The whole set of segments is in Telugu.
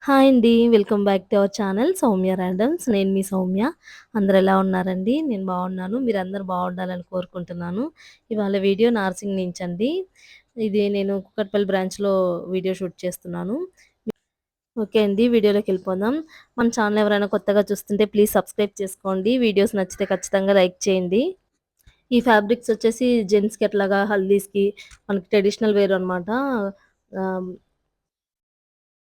హాయ్ అండి. Welcome back to our channel Soumya randoms. నేను మీ సౌమ్య. అందరూ ఎలా ఉన్నారండి? నేను బాగున్నాను. మీరందరూ బాగుండాలని కోరుకుంటున్నాను. ఇవాళ వీడియో నార్సింగ్ నుంచండి. ఇది నేను కూకట్పల్లి బ్రాంచ్‌లో వీడియో షూట్ చేస్తున్నాను. ఓకే అండి. వీడియోలోకెళ్ళిపోదాం. మన ఛానల్ ఎవరైనా కొత్తగా చూస్తుంటే ప్లీజ్ సబ్స్క్రైబ్ చేసుకోండి. వీడియోస్ నచ్చితే ఖచ్చితంగా లైక్ చేయండి. ఈ ఫ్యాబ్రిక్స్ వచ్చేసి జెంట్స్‌కి అట్లాగా హల్దీస్‌కి మనకి ట్రెడిషనల్ వేర్ అనమాట. ఆహ్,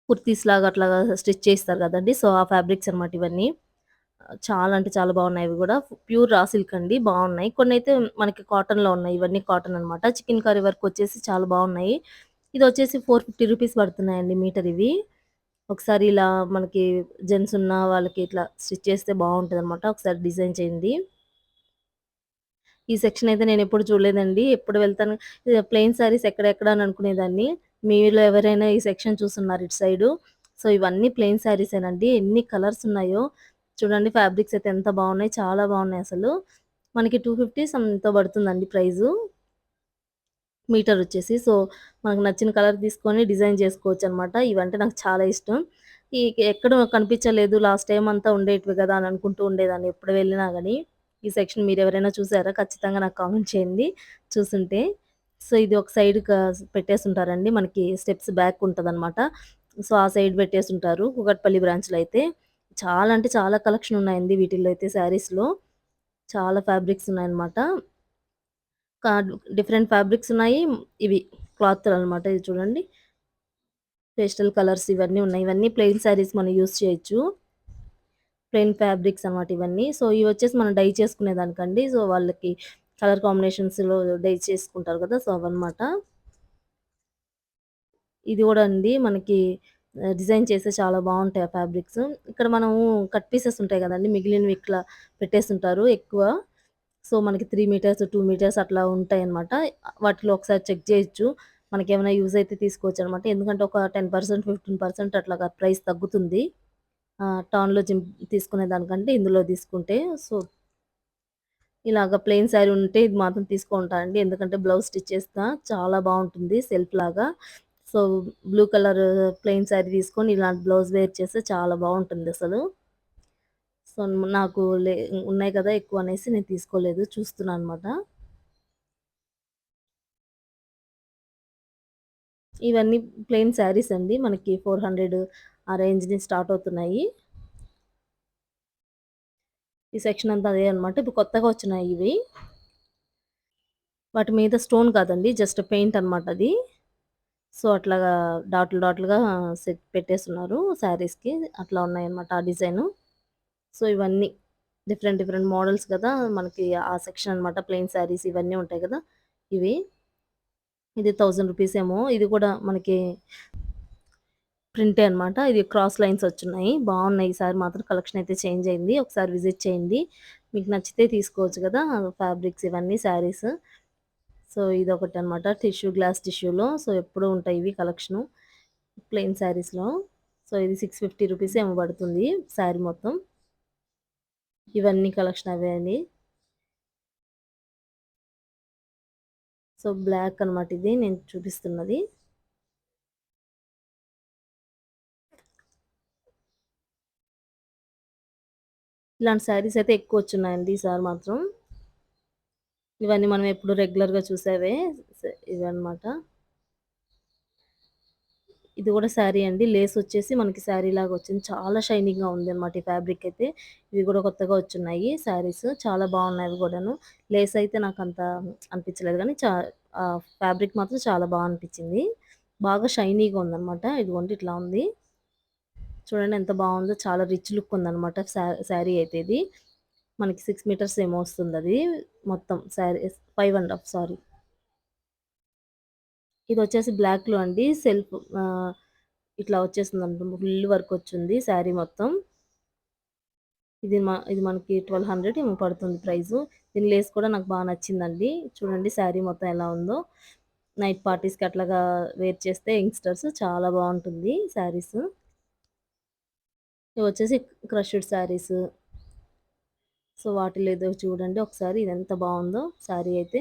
కుర్తీస్ లాగా అట్లాగా స్టిచ్ చేస్తారు కదండీ! సో, ఆ ఫ్యాబ్రిక్స్ అనమాట ఇవన్నీ. చాలా అంటే చాలా బాగున్నాయి ఇవి గూడా. ప్యూర్ రా సిల్క్ అండి బావున్నాయి. కొన్నైతే మనకి కాటన్‌లో ఉన్నాయి. ఇవన్నీ కాటన్ అనమాట. చికెన్ కర్రీ వర్క్ వచ్చేసి చాలా బావున్నాయి. ఇదొచ్చేసి 450 రూపీస్ పడుతున్నాయండి మీటర్ ఇవి. ఒకసారి ఇలా మనకి జెంట్స్ ఉన్న వాళ్ళకి ఇట్లా స్టిచ్ చేస్తే బావుంటదనమాట. ఒకసారి డిజైన్ చేయండి. ఈ సెక్షన్ అయితే నేనెప్పుడు చూడలేదండి. ఎప్పుడు వెళ్తాను ప్లెయిన్ శారీస్ ఎక్కడెక్కడ అని అనుకునేదాన్ని. మీలో ఎవరైనా ఈ సెక్షన్ చూసున్నారు ఇటు సైడు. సో, ఇవన్నీ ప్లెయిన్ శారీసేనండి. ఎన్ని కలర్స్ ఉన్నాయో చూడండి. ఫ్యాబ్రిక్స్ అయితే ఎంత బావున్నాయి. చాలా బావున్నాయసలు. మనకి 250 ఎంతో పడుతుందండి ప్రైజు. మీటర్ వచ్చేసి. సో, మనకు నచ్చిన కలర్ తీసుకొని డిజైన్ చేసుకోవచ్చనమాట. ఇవంటే నాకు చాలా ఇష్టం. ఈ ఎక్కడ కనిపించలేదు లాస్ట్ టైమ్ అంతా ఉండేటివి గదా! అని అనుకుంటూ ఉండేదాన్ని ఎప్పుడు వెళ్ళినా గాని. ఈ సెక్షన్ మీరెవరైనా చూసారా? ఖచ్చితంగా నాకు కామెంట్ చేయండి చూసుంటే. సో, ఇది ఒక సైడ్ పెట్టేసుంటారండి. మనకి స్టెప్స్ బ్యాక్ ఉంటదనమాట. సో, ఆ సైడ్ పెట్టేసుంటారు. కూకట్పల్లి బ్రాంచ్‌లో అయితే. చాలా అంటే చాలా కలెక్షన్ ఉన్నాయండి వీటిల్లో అయితే శారీస్‌లో. చాలా ఫ్యాబ్రిక్స్ ఉన్నాయన్నమాట. డిఫరెంట్ ఫ్యాబ్రిక్స్ ఉన్నాయి. ఇవి క్లాతులనమాట. ఇది చూడండి. పేస్టల్ కలర్స్ ఇవన్నీ ఉన్నాయి. ఇవన్నీ ప్లెయిన్ శారీస్ మనం యూజ్ చేయొచ్చు. ప్లెయిన్ ఫ్యాబ్రిక్స్ అనమాట ఇవన్నీ. సో, ఇవొచ్చేసి మనం డై చేసుకునేదానికండి. సో, వాళ్ళకి కలర్ కాంబినేషన్స్‌లో డై చేసుకుంటారు కదా! సో, అవన్నమాట. ఇది గూడా అండి మనకి డిజైన్ చేస్తే చాలా బావుంటాయి ఆ ఫ్యాబ్రిక్స్. ఇక్కడ మనము కట్ పీసెస్ ఉంటాయి గదండీ! మిగిలినవి ఇట్లా పెట్టేసుంటారు ఎక్కువ. సో, మనకి 3 మీటర్స్, 2 మీటర్స్ అట్లా ఉంటాయన్నమాట. వాటిలో ఒకసారి చెక్ జేయొచ్చు. మనకేమైనా యూజ్ అయితే తీసుకోవచ్చనమాట. ఎందుకంటే ఒక 10%, 15% అట్లాగా ప్రైస్ తగ్గుతుంది. టౌన్‌లో తీసుకునే దానికంటే ఇందులో తీసుకుంటే. సో, ఇలాగ ప్లెయిన్ శారీ ఉంటే ఇది మాత్రం తీసుకుంటా అండి. ఎందుకంటే బ్లౌజ్ స్టిచ్ చేస్తా చాలా బావుంటుంది సెల్ఫ్‌లాగా. So, blue colour plain sari తీసుకొని ఇలాంటి బ్లౌజ్ వేర్ చేస్తే చాలా బావుంటుందసలు. సో, నాకు ఉన్నాయి కదా ఎక్కువ అనేసి నేను తీసుకోలేదు. చూస్తున్నా అనమాట. ఇవన్నీ ప్లెయిన్ శారీస్ అండి. మనకి 400 ఆ రేంజ్ నుంచి స్టార్ట్ అవుతున్నాయి. ఈ సెక్షన్ అంతా అదే అనమాట. ఇప్పుడు కొత్తగా వచ్చినాయి ఇవి. వాటి మీద స్టోన్ కాదండి. జస్ట్ పెయింట్ అనమాట అది. సో, అట్లాగా డాట్లు డాట్లుగా సెట్ పెట్టేసున్నారు శారీస్‌కి. అట్లా ఉన్నాయన్నమాట ఆ డిజైను. సో, ఇవన్నీ డిఫరెంట్ డిఫరెంట్ మోడల్స్ కదా! మనకి ఆ సెక్షన్ అనమాట. ప్లెయిన్ శారీస్ ఇవన్నీ ఉంటాయి కదా! ఇవి. ఇది 1000 రూపీస్ ఏమో. ఇది కూడా మనకి ప్రింటే అనమాట. ఇది క్రాస్ లైన్స్ వచ్చున్నాయి. బావున్నాయి. ఈసారి మాత్రం కలెక్షన్ అయితే చేంజ్ అయింది. ఒకసారి విజిట్ చేయండి. మీకు నచ్చితే తీసుకోవచ్చు గదా! ఫ్యాబ్రిక్స్ ఇవన్నీ శారీస్. సో, ఇదొకటనమాట. గ్లాస్ టిష్యూలో. సో, ఎప్పుడూ ఉంటాయి ఇవి కలెక్షను. ప్లెయిన్ శారీస్‌లో. సో, ఇది 650 రూపీస్ ఏమో పడుతుంది శారీ మొత్తం. ఇవన్నీ కలెక్షన్ అవే అండి. సో, బ్లాక్ అనమాట ఇది నేను చూపిస్తున్నది. ఇలాంటి శారీస్ అయితే ఎక్కువొచ్చున్నాయండి ఈసారి మాత్రం. ఇవన్నీ మనం ఎప్పుడు రెగ్యులర్‌గా చూసేవే. ఇవన్నమాట. ఇది గూడా శారీ అండి. లేసొచ్చేసి మనకి శారీలాగా వచ్చింది. చాలా షైనింగ్‌గా ఉందనమాట ఈ ఫ్యాబ్రిక్ అయితే. ఇవి గూడా కొత్తగా వచ్చున్నాయి శారీస్. చాలా బావున్నాయి అవి గూడాను. లేస్ అయితే నాకంత అనిపించలేదు గానీ, ఫ్యాబ్రిక్ మాత్రం చాలా బా అనిపించింది. బాగా షైనీగా ఉందనమాట. ఇదిగోండి ఇట్లా ఉంది. చూడండి ఎంత బావుందో. చాలా రిచ్ లుక్ ఉందనమాట శారీ అయితే ఇది. మనకి 6 మీటర్స్ ఏమో వస్తుందది. మొత్తం శారీ 5 ½ సారీ. ఇదొచ్చేసి బ్లాక్‌లో అండి. ఇట్లా వచ్చేసిందనమాట. ఫుల్ వర్క్ వచ్చింది శారీ మొత్తం. ఇది మనకి 1200 ఏమో పడుతుంది ప్రైసు. దీని లేస్ కూడా నాకు బా నచ్చిందండి. చూడండి శారీ మొత్తం ఎలా ఉందో. నైట్ పార్టీస్‌కి అట్లాగా వేర్ చేస్తే యంగ్‌స్టర్స్ చాలా బావుంటుంది శారీస్. ఇవొచ్చేసి క్రష్డ్ శారీస్. సో, వాటిలో ఏదో చూడండి ఒకసారి ఇదెంత బావుందో శారీ అయితే.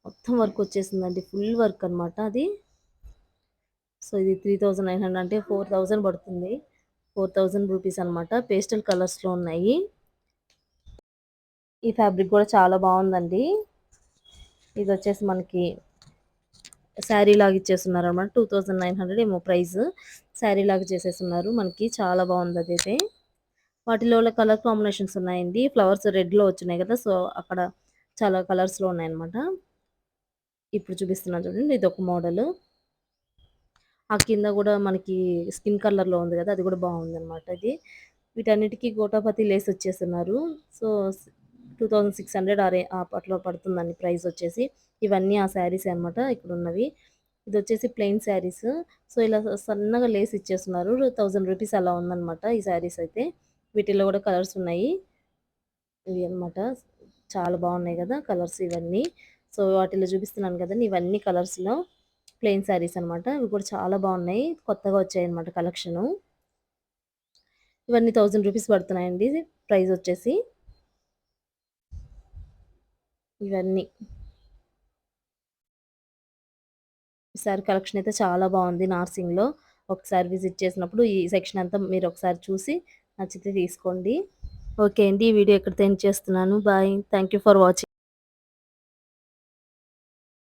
మొత్తం వర్క్ వచ్చేసిందండి. ఫుల్ వర్క్ అనమాట అది. సో, ఇది 3900 అంటే 4000 పడుతుంది. రూ. 4000 అనమాట. పేస్టల్ కలర్స్‌లో ఉన్నాయి. ఈ ఫ్యాబ్రిక్ గూడా చాలా బావుందండి. ఇదొచ్చేసి మనకి శారీ లాగా ఇచ్చేస్తున్నారనమాట. 2900 ఏమో ప్రైస్. శారీ లాగా చేసేసున్నారు మనకి. చాలా బావుంది అదైతే. వాటిలో కలర్ కాంబినేషన్స్ ఉన్నాయండి. ఫ్లవర్స్ రెడ్‌లో వచ్చినాయి కదా! సో, అక్కడ చాలా కలర్స్‌లో ఉన్నాయన్నమాట. ఇప్పుడు చూపిస్తున్నాను చూడండి. ఇదొక మోడలు. ఆ కింద గూడా మనకి స్కిన్ కలర్‌లో ఉంది గదా! అది గూడా బావుందనమాట ఇది. వీటన్నిటికి గోటాపతి లేస్ వచ్చేస్తున్నారు. సో, 2600 అప్పట్లో పడుతుందండి ప్రైసొచ్చేసి. ఇవన్నీ ఆ శారీసే అనమాట ఇక్కడున్నవి. ఇదొచ్చేసి ప్లెయిన్ శారీస్. సో, ఇలా సన్నగా లేస్ ఇచ్చేస్తున్నారు. రూ. 1000 అలా ఉందనమాట ఈ శారీస్ అయితే. వీటిలో గూడా కలర్స్ ఉన్నాయి. ఇవి అనమాట. చాలా బావున్నాయి గదా! కలర్స్ ఇవన్నీ. సో, వాటిలో చూపిస్తున్నాను గదండీ! ఇవన్నీ కలర్స్‌లో ప్లెయిన్ శారీస్ అనమాట. ఇవి కూడా చాలా బావున్నాయి. కొత్తగా వచ్చాయన్నమాట కలెక్షను. ఇవన్నీ రూ. 1000 పడుతున్నాయండి ప్రైజొచ్చేసి. ఇవన్నీ. ఈసారి కలెక్షన్ అయితే చాలా బావుంది నార్సింగ్‌లో. ఒకసారి విజిట్ చేసినప్పుడు ఈ సెక్షన్ అంతా మీరొకసారి చూసి నచ్చితే తీసుకోండి. ఓకే అండి. ఈ వీడియో ఇక్కడితో ఎండ్ చేస్తున్నాను. Bye. Thank you for watching.